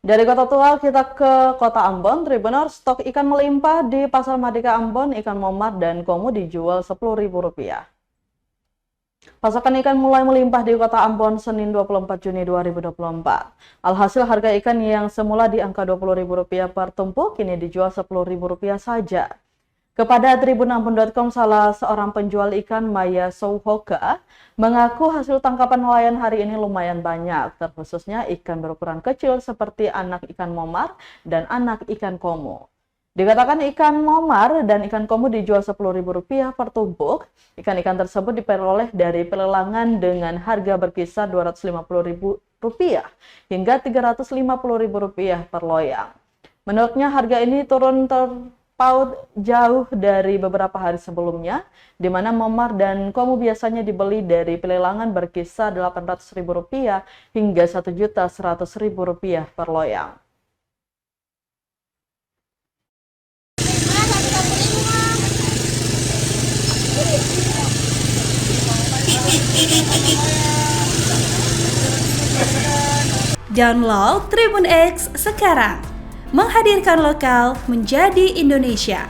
Dari Kota Tua kita ke Kota Ambon. Tribuners, stok ikan melimpah di Pasar Merdeka Ambon, ikan momar dan komo dijual Rp10.000. Pasokan ikan mulai melimpah di Kota Ambon Senin 24 Juni 2024. Alhasil harga ikan yang semula di angka Rp20.000 per tumpuk kini dijual Rp10.000 saja. Kepada tribunambon.com, salah seorang penjual ikan, Maya Souhoka, mengaku hasil tangkapan nelayan hari ini lumayan banyak, terkhususnya ikan berukuran kecil seperti anak ikan momar dan anak ikan komo. Dikatakan ikan momar dan ikan komo dijual Rp10.000 per tumpuk. Ikan-ikan tersebut diperoleh dari pelelangan dengan harga berkisar Rp250.000 hingga Rp350.000 per loyang. Menurutnya harga ini turun terpaut jauh dari beberapa hari sebelumnya, di mana momar dan komo biasanya dibeli dari pelelangan berkisar Rp800.000 hingga Rp1.100.000 per loyang. Download Tribun X sekarang, menghadirkan lokal menjadi Indonesia.